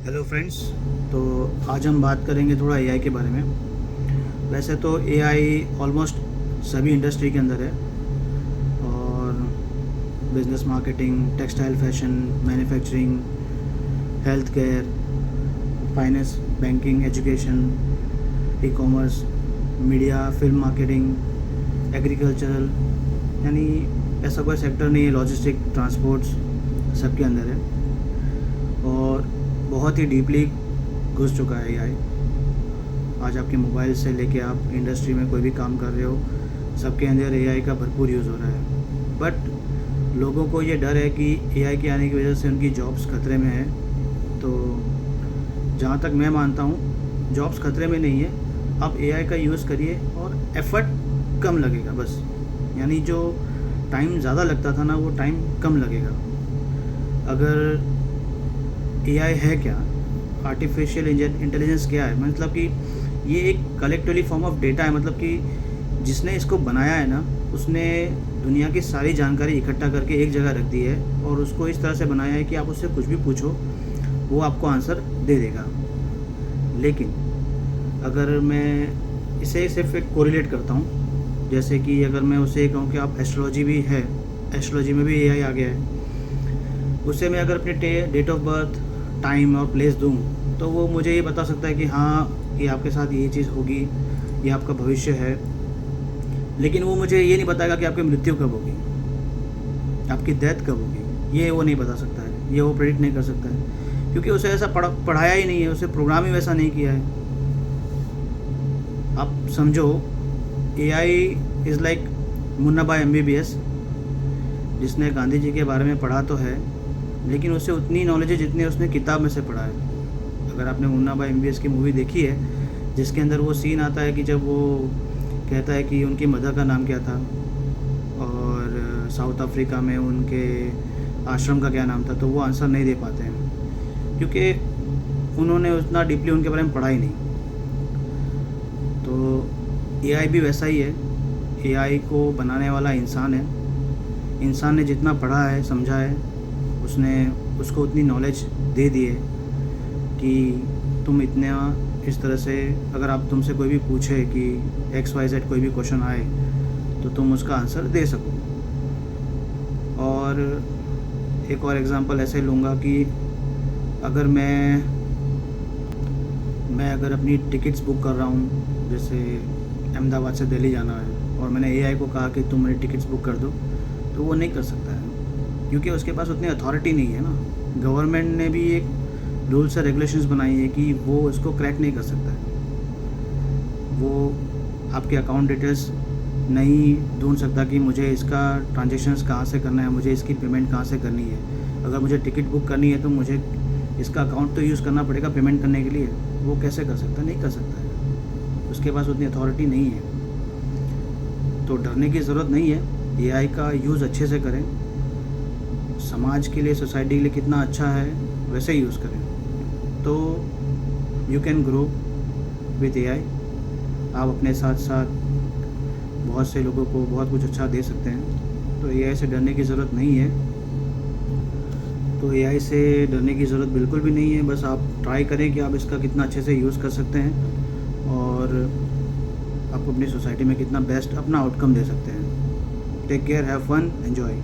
Hello friends. तो आज हम बात करेंगे थोड़ा एआई के बारे में। वैसे तो एआई ऑलमोस्ट सभी इंडस्ट्री के अंदर है, और business, marketing, textile, fashion, manufacturing, health care, finance, banking, education, e commerce, media, film marketing, agricultural, यानी ऐसा कोई सेक्टर नहीं है, लॉजिस्टिक, ट्रांसपोर्ट्स, सबके अंदर है। और बहुत ही डीपली घुस चुका है एआई। आज आपके मोबाइल से लेके आप इंडस्ट्री में कोई भी काम कर रहे हो, सबके अंदर एआई का भरपूर यूज़ हो रहा है। बट लोगों को ये डर है कि एआई के आने की वजह से उनकी जॉब्स खतरे में है। तो जहाँ तक मैं मानता हूँ, जॉब्स खतरे में नहीं है। आप एआई का यूज़ करिए और एफ़र्ट कम लगेगा बस। यानी जो टाइम ज़्यादा लगता था ना, वो टाइम कम लगेगा। अगर एआई है क्या, आर्टिफिशियल इंटेलिजेंस क्या है, मतलब कि ये एक कलेक्टिवली फॉर्म ऑफ डेटा है। मतलब कि जिसने इसको बनाया है ना, उसने दुनिया की सारी जानकारी इकट्ठा करके एक जगह रख दी है, और उसको इस तरह से बनाया है कि आप उससे कुछ भी पूछो, वो आपको आंसर दे देगा। लेकिन अगर मैं इसे सिर्फ एक कोरिलेट करता हूँ, जैसे कि अगर मैं उसे कहूँ कि आप एस्ट्रोलॉजी भी है, एस्ट्रोलॉजी में भी एआई आ गया है, उसे मैं अगर अपने डेट ऑफ बर्थ, टाइम और प्लेस दूँ, तो वो मुझे ये बता सकता है कि हाँ, कि आपके साथ ये चीज़ होगी, ये आपका भविष्य है। लेकिन वो मुझे ये नहीं बताएगा कि आपकी मृत्यु कब होगी, आपकी डेथ कब होगी। ये वो नहीं बता सकता है, ये वो प्रेडिक्ट नहीं कर सकता है, क्योंकि उसे ऐसा पढ़ाया ही नहीं है, उसे प्रोग्राम ही वैसा नहीं किया है। आप समझो, एआई इज़ लाइक मुन्ना भाई एमबीबीएस, जिसने गांधी जी के बारे में पढ़ा तो है, लेकिन उसे उतनी नॉलेज है जितनी उसने किताब में से पढ़ा है। अगर आपने मुन्ना भाई एमबीबीएस की मूवी देखी है, जिसके अंदर वो सीन आता है कि जब वो कहता है कि उनकी मदर का नाम क्या था, और साउथ अफ्रीका में उनके आश्रम का क्या नाम था, तो वो आंसर नहीं दे पाते हैं, क्योंकि उन्होंने उतना डीपली उनके बारे में पढ़ा ही नहीं। तो एआई भी वैसा ही है। एआई को बनाने वाला इंसान है। इंसान ने जितना पढ़ा है, समझा है, उसने उसको उतनी नॉलेज दे दी है कि तुम इतना इस तरह से, अगर आप तुमसे कोई भी पूछे कि XYZ कोई भी क्वेश्चन आए, तो तुम उसका आंसर दे सको। और एक और एग्ज़ाम्पल ऐसे लूँगा कि अगर मैं अगर अपनी टिकट्स बुक कर रहा हूँ, जैसे अहमदाबाद से दिल्ली जाना है, और मैंने एआई को कहा कि तुम मेरी टिकट्स बुक कर दो, तो वो नहीं कर सकता है, क्योंकि उसके पास उतनी अथॉरिटी नहीं है ना। गवर्नमेंट ने भी एक रूल्स और रेगुलेशंस बनाई है कि वो इसको क्रैक नहीं कर सकता है। वो आपके अकाउंट डिटेल्स नहीं ढूंढ सकता कि मुझे इसका ट्रांजेक्शन्स कहाँ से करना है, मुझे इसकी पेमेंट कहाँ से करनी है। अगर मुझे टिकट बुक करनी है तो मुझे इसका अकाउंट तो यूज़ करना पड़ेगा पेमेंट करने के लिए। वो कैसे कर सकता है? नहीं कर सकता है, उसके पास उतनी अथॉरिटी नहीं है। तो डरने की ज़रूरत नहीं है। एआई का यूज़ अच्छे से करें, समाज के लिए, सोसाइटी के लिए कितना अच्छा है वैसे यूज़ करें, तो you can grow with AI. आप अपने साथ साथ बहुत से लोगों को बहुत कुछ अच्छा दे सकते हैं। तो एआई से डरने की ज़रूरत नहीं है। तो एआई से डरने की ज़रूरत बिल्कुल भी नहीं है। बस आप ट्राई करें कि आप इसका कितना अच्छे से यूज़ कर सकते हैं, और आप अपनी सोसाइटी में कितना बेस्ट अपना आउटकम दे सकते हैं। Take care, have fun, enjoy.